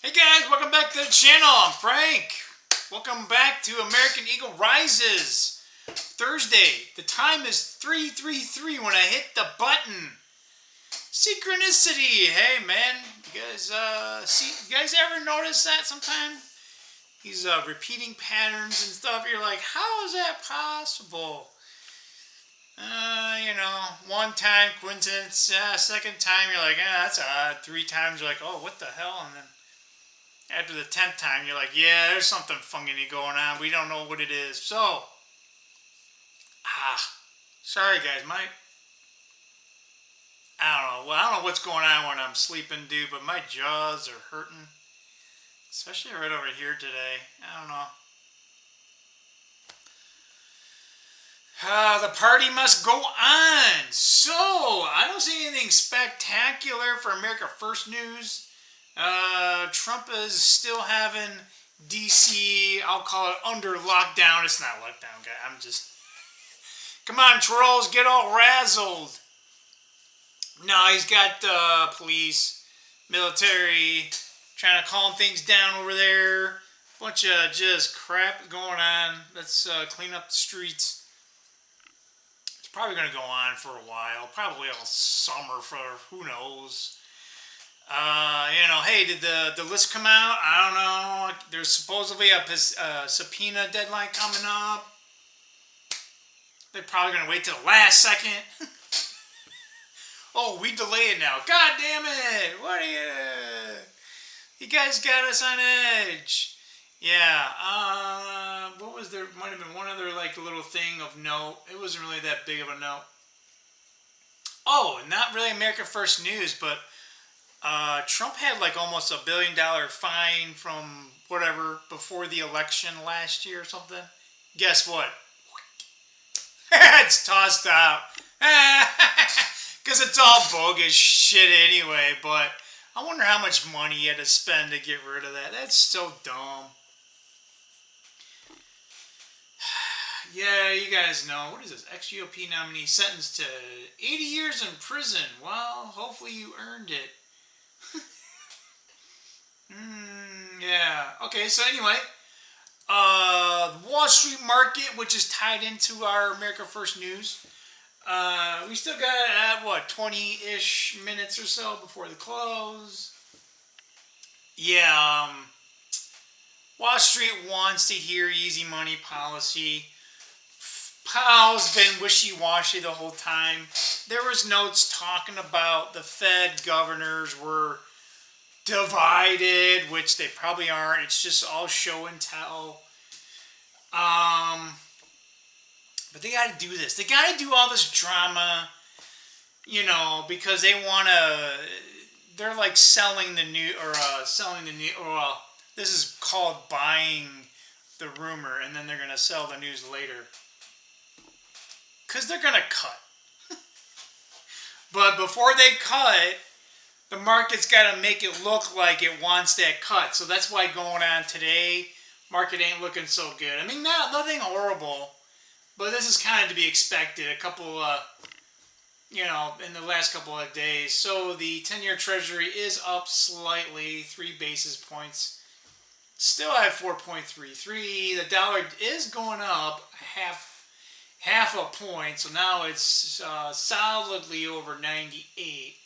Hey guys, welcome back to the channel. I'm Frank. Welcome back to American Eagle Rises. Thursday. The time is 3:33 when I hit the button. Synchronicity. Hey man, you guys ever notice that sometimes? These repeating patterns and stuff. You're like, how is that possible? One time coincidence. Second time you're like, that's odd. 3 times you're like, oh, what the hell? And then after the 10th time, you're like, yeah, there's something funky going on. We don't know what it is. So, sorry guys, I don't know what's going on when I'm sleeping, dude, but my jaws are hurting. Especially right over here today. I don't know. The party must go on. So, I don't see anything spectacular for America First News. Trump is still having DC, I'll call it under lockdown. It's not lockdown, guy. Come on, trolls, get all razzled. No, he's got police, military, trying to calm things down over there. Bunch of just crap going on. Let's clean up the streets. It's probably going to go on for a while. Probably all summer for who knows. Hey, did the list come out? I don't know. There's supposedly a subpoena deadline coming up. They're probably going to wait till the last second. Oh, we delay it now. God damn it. What are you... You guys got us on edge. Yeah. What was there? Might have been one other little thing of note. It wasn't really that big of a note. Oh, not really America First News, but... Trump had almost $1 billion fine from whatever before the election last year or something. Guess what? It's tossed out. Because it's all bogus shit anyway. But I wonder how much money he had to spend to get rid of that. That's so dumb. Yeah, you guys know. What is this? Ex-GOP nominee sentenced to 80 years in prison. Well, hopefully you earned it. Yeah. Okay, so anyway, the Wall Street market, which is tied into our America First News, we still got, 20-ish minutes or so before the close. Yeah, Wall Street wants to hear easy money policy. Powell's been wishy-washy the whole time. There was notes talking about the Fed governors were divided, which they probably aren't. It's just all show and tell. But they got to do this. They got to do all this drama, because they want to. They're selling the new, well, this is called buying the rumor, and then they're gonna sell the news later. Because they're gonna cut. But before they cut, the market's got to make it look like it wants that cut. So that's why going on today, market ain't looking so good. I mean, nothing horrible, but this is kind of to be expected. A couple, in the last couple of days. So the 10-year Treasury is up slightly, 3 basis points. Still at 4.33. The dollar is going up half a point. So now it's solidly over 98.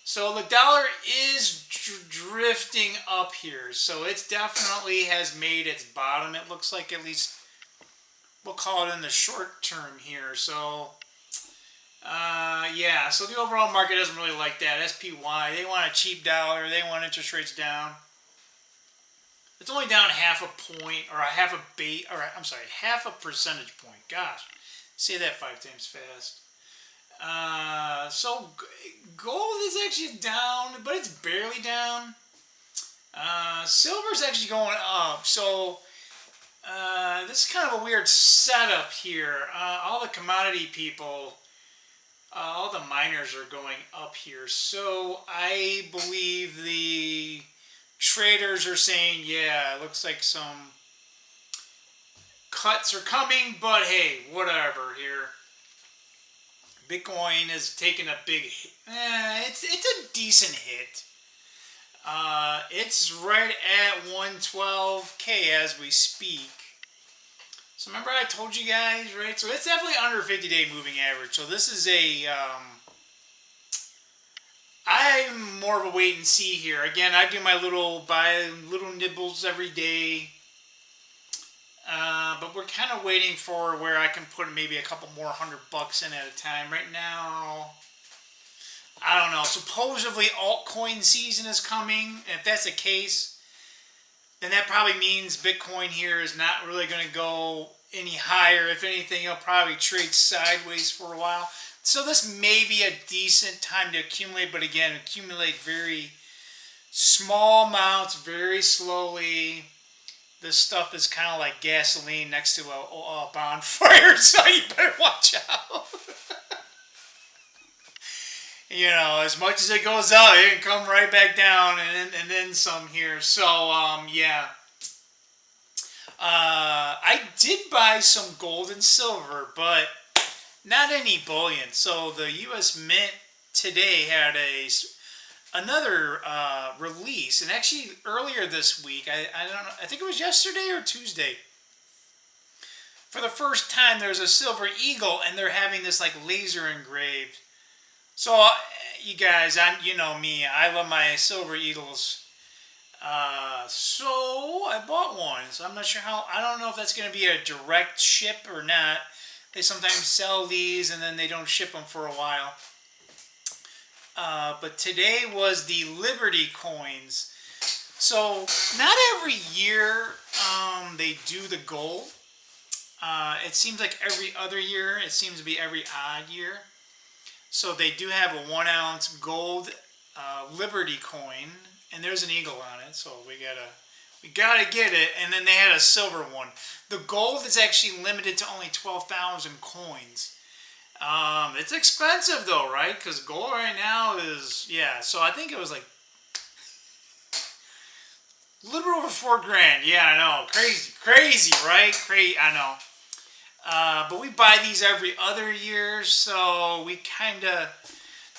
So the dollar is drifting up here. So it definitely has made its bottom. It looks like, at least we'll call it in the short term here. So, yeah. So the overall market doesn't really like that. SPY, they want a cheap dollar. They want interest rates down. It's only down half a point, or half a percentage point. Gosh, say that 5 times fast. So gold is actually down, but it's barely down. Silver's actually going up. So this is kind of a weird setup here. All the commodity people, all the miners are going up here. So I believe the traders are saying, yeah, it looks like some cuts are coming, but hey, whatever here. Bitcoin is taking a big hit. It's a decent hit. It's right at 112K as we speak. So remember I told you guys, right? So it's definitely under 50-day moving average. So this is I'm more of a wait and see here. Again, I do my buy little nibbles every day. But we're kind of waiting for where I can put maybe a couple more $100 in at a time. Right now, I don't know. Supposedly altcoin season is coming. And if that's the case, then that probably means Bitcoin here is not really going to go any higher. If anything, it'll probably trade sideways for a while. So this may be a decent time to accumulate, but again, accumulate very small amounts, very slowly. This stuff is kind of like gasoline next to a bonfire, so you better watch out. You know, as much as it goes up, it can come right back down, and then some here. So, yeah. I did buy some gold and silver, but not any bullion. So the U.S. Mint today had another release, and actually earlier this week, I don't know, I think it was yesterday or Tuesday. For the first time, there's a silver eagle, and they're having this like laser engraved. So you guys, you know me, I love my silver eagles. So I bought one. So I'm not sure I don't know if that's going to be a direct ship or not. They sometimes sell these and then they don't ship them for a while. But today was the Liberty coins. So not every year they do the gold. It seems like every other year. It seems to be every odd year. So they do have a 1 ounce gold Liberty coin, and there's an eagle on it. So we gotta get it. And then they had a silver one. The gold is actually limited to only 12,000 coins. It's expensive though, right? Because gold right now is, yeah. So I think it was like a little over $4,000. Yeah, I know. Crazy, right? I know. But we buy these every other year, so we kind of.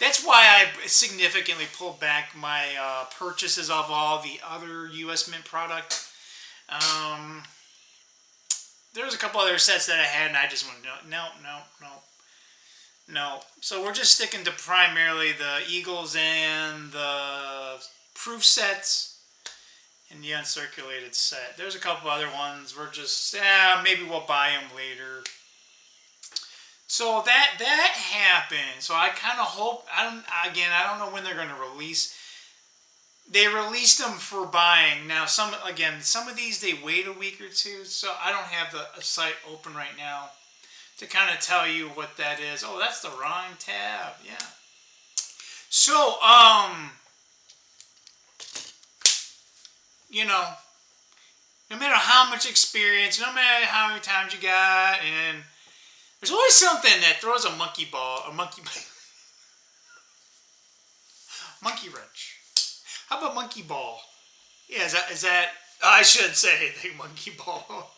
That's why I significantly pulled back my purchases of all the other U.S. Mint product. There's a couple other sets that I had, and I just went, no. So we're just sticking to primarily the Eagles and the proof sets and the uncirculated set. There's a couple other ones. We're just, maybe we'll buy them later. So that happened. So I kind of hope, I don't know when they're going to release. They released them for buying. Now, some of these, they wait a week or two. So I don't have the site open right now to kind of tell you what that is. Oh, that's the wrong tab. Yeah. So, you know, no matter how much experience, no matter how many times you got, and there's always something that throws a monkey wrench. How about monkey ball? Yeah, is that? I should say the monkey ball.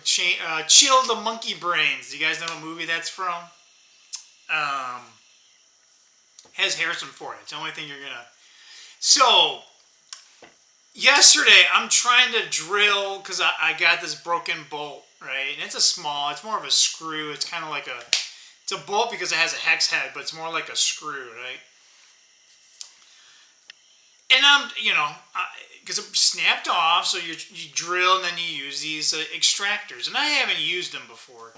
Chill the Monkey Brains. Do you guys know what movie that's from? Has Harrison Ford. It's the only thing you're gonna. So yesterday I'm trying to drill because I got this broken bolt, right? And it's it's more of a screw. It's kind of like it's a bolt because it has a hex head, but it's more like a screw, right? And because it snapped off, so you drill and then you use these extractors. And I haven't used them before.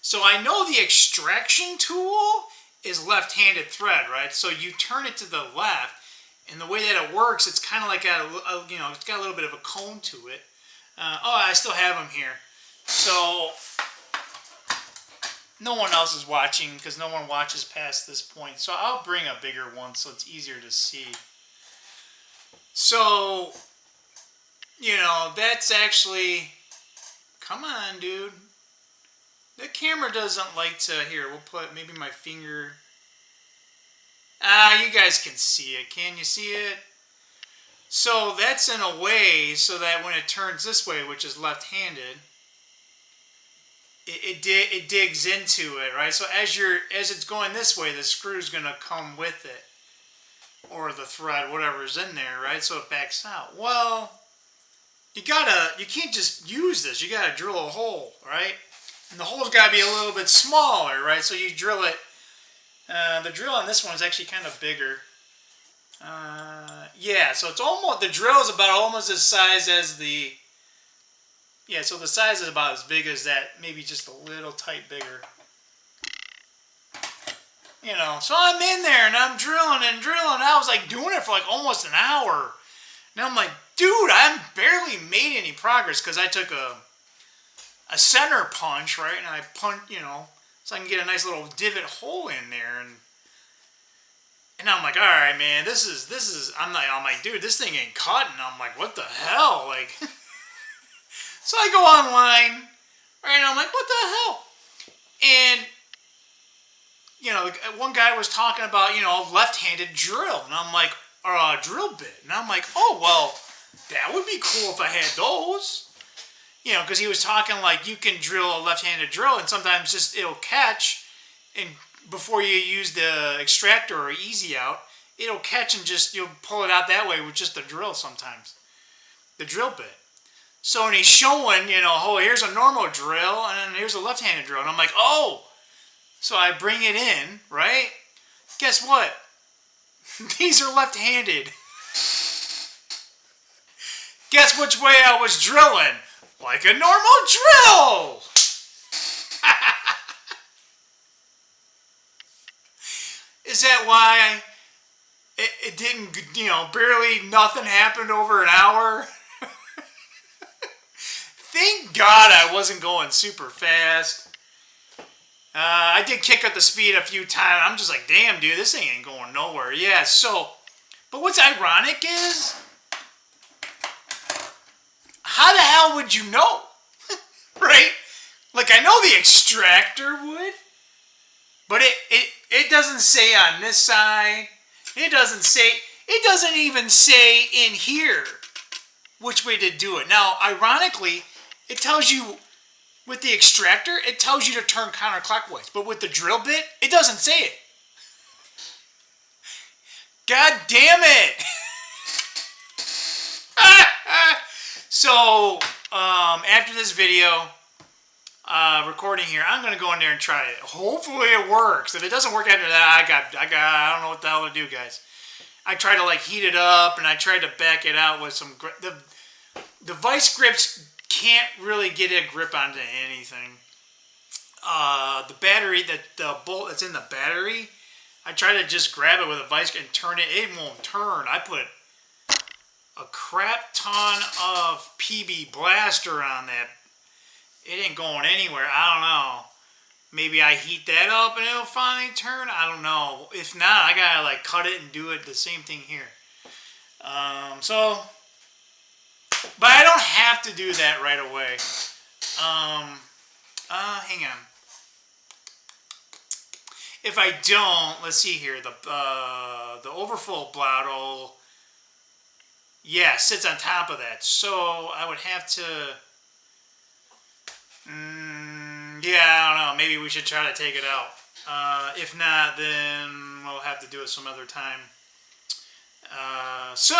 So I know the extraction tool is left-handed thread, right? So you turn it to the left, and the way that it works, it's kind of like it's got a little bit of a cone to it. I still have them here. So no one else is watching because no one watches past this point. So I'll bring a bigger one so it's easier to see. So, that's actually, come on, dude. The camera doesn't like to, here, we'll put maybe my finger. You guys can see it. Can you see it? So that's in a way so that when it turns this way, which is left-handed, it digs into it, right? So as it's going this way, the screw's going to come with it. or the thread, whatever's in there, right? So it backs out. Well, you can't just use this. You gotta drill a hole, right? And the hole's gotta be a little bit smaller, right? So you drill it. The drill on this one is actually kind of bigger. Yeah, so it's almost, the drill is about almost as size as the, yeah, so the size is about as big as that, maybe just a little tight bigger. You know, so I'm in there and I'm drilling and drilling. I was like doing it for like almost an hour. And I'm like, dude, I barely made any progress because I took a center punch, right? And I punch, you know, so I can get a nice little divot hole in there. And I'm like, all right, man, this is, I'm like, dude, this thing ain't cutting. I'm like, what the hell? Like, so I go online, right? And I'm like, what the hell? And you know, one guy was talking about, you know, left-handed drill. And I'm like, or a drill bit. And I'm like, oh, well, that would be cool if I had those. You know, because he was talking like you can drill a left-handed drill and sometimes just it'll catch. And before you use the extractor or easy out, it'll catch and just, you'll pull it out that way with just the drill sometimes. The drill bit. So, and he's showing, you know, oh, here's a normal drill and then here's a left-handed drill. And I'm like, oh. So I bring it in, right? Guess what? These are left-handed. Guess which way I was drilling? Like a normal drill! Is that why it didn't, you know, barely nothing happened over an hour? Thank God I wasn't going super fast. I did kick up the speed a few times. I'm just like, damn, dude, this thing ain't going nowhere. Yeah, so, but what's ironic is, how the hell would you know? Right? Like, I know the extractor would, but it doesn't say on this side. It doesn't even say in here which way to do it. Now, ironically, it tells you, with the extractor, it tells you to turn counterclockwise. But with the drill bit, it doesn't say it. God damn it! So, after this video recording here, I'm going to go in there and try it. Hopefully it works. If it doesn't work after that, I don't know what the hell to do, guys. I tried to, like, heat it up, and I tried to back it out with some... The vice grips can't really get a grip onto anything. The battery, the bolt that's in the battery, I try to just grab it with a vice grip and turn it. It won't turn. I put a crap ton of PB Blaster on that. It ain't going anywhere. I don't know. Maybe I heat that up and it'll finally turn. I don't know. If not, I gotta like cut it and do it the same thing here. But I don't have to do that right away. Hang on. If I don't, let's see here. The overflow bladle, yeah, sits on top of that. So I would have to. Yeah, I don't know. Maybe we should try to take it out. If not, then we'll have to do it some other time. So,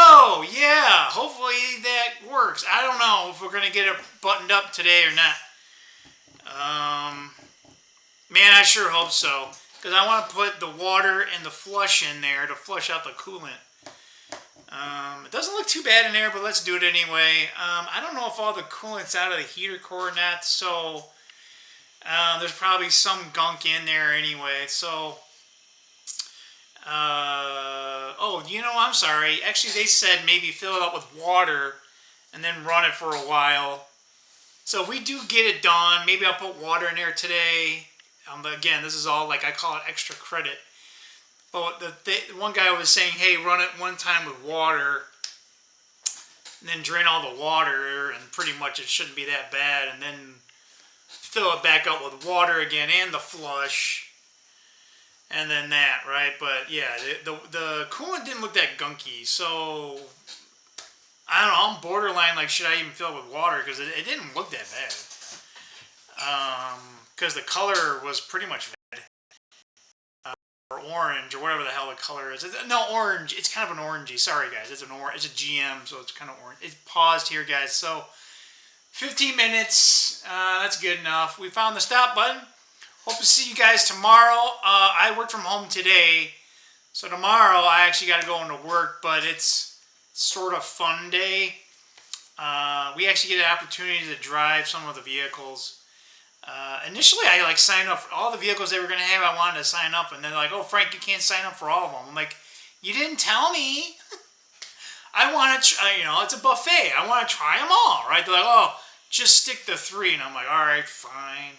yeah, hopefully that works. I don't know if we're going to get it buttoned up today or not. Man, I sure hope so. Because I want to put the water and the flush in there to flush out the coolant. It doesn't look too bad in there, but let's do it anyway. I don't know if all the coolant's out of the heater core or not, so there's probably some gunk in there anyway. So, oh, you know, I'm sorry. Actually, they said maybe fill it up with water and then run it for a while. So if we do get it done, maybe I'll put water in there today. Again, this is all, like, I call it extra credit. But one guy was saying, hey, run it one time with water and then drain all the water, and pretty much it shouldn't be that bad, and then fill it back up with water again and the flush, and then that, right? But yeah, the coolant didn't look that gunky, so I don't know, I'm borderline, like, should I even fill it with water, because it didn't look that bad. Because the color was pretty much red, or orange, or whatever the hell the color is. No, orange. It's kind of an orangey. Sorry, guys. It's it's a GM, so it's kind of orange. It's paused here, guys. So 15 minutes. That's good enough. We found the stop button. Hope to see you guys tomorrow. I worked from home today, so tomorrow I actually got to go into work, but it's sort of fun day. We actually get an opportunity to drive some of the vehicles. Initially, I signed up for all the vehicles they were going to have. I wanted to sign up, and they're like, "Oh, Frank, you can't sign up for all of them." I'm like, "You didn't tell me." I want to, it's a buffet. I want to try them all, right? They're like, "Oh, just stick to 3," and I'm like, "All right, fine."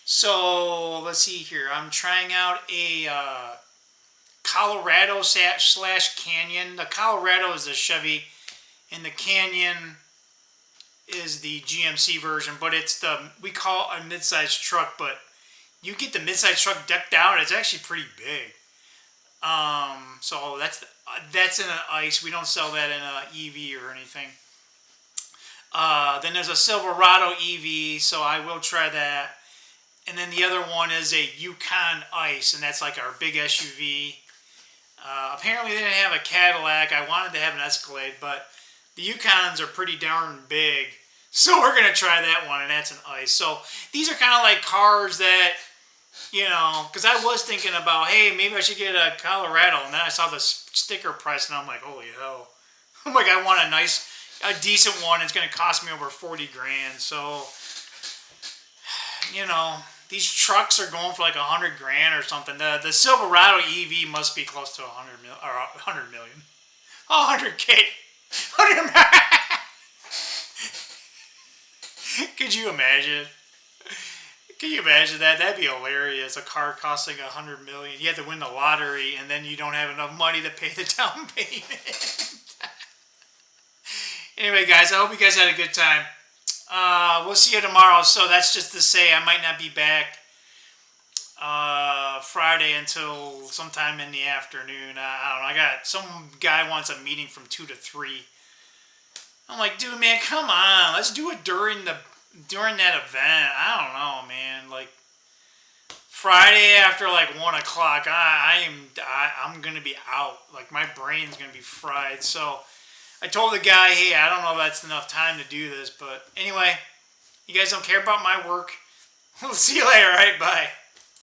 So let's see here. I'm trying out a Colorado / Canyon. The Colorado is the Chevy, and the Canyon is the GMC version, but it's we call it a mid-size truck, but you get the mid-size truck decked out, it's actually pretty big. So that's in an ICE. We don't sell that in an EV or anything. Then there's a Silverado EV, so I will try that. And then the other one is a Yukon ICE, and that's like our big SUV. Apparently they didn't have a Cadillac. I wanted to have an Escalade, but the Yukons are pretty darn big. So we're going to try that one, and that's an ICE. So these are kind of like cars that, because I was thinking about, hey, maybe I should get a Colorado. And then I saw the sticker price, and I'm like, holy hell. I'm like, I want a decent one. It's going to cost me over 40 grand. So, these trucks are going for like 100 grand or something. The Silverado EV must be close to 100 million. 100K. 100 million. Could you imagine? Can you imagine that? That'd be hilarious. A car costing 100 million. You have to win the lottery, and then you don't have enough money to pay the down payment. Anyway, guys, I hope you guys had a good time. We'll see you tomorrow. So that's just to say I might not be back Friday until sometime in the afternoon. I don't know. I got some guy wants a meeting from 2 to 3. I'm like, dude, man, come on. Let's do it during that event. I don't know, man. Like Friday after like 1 o'clock, I'm gonna be out. Like my brain's gonna be fried. So I told the guy, hey, I don't know if that's enough time to do this, but anyway, you guys don't care about my work. We'll see you later. All right, bye.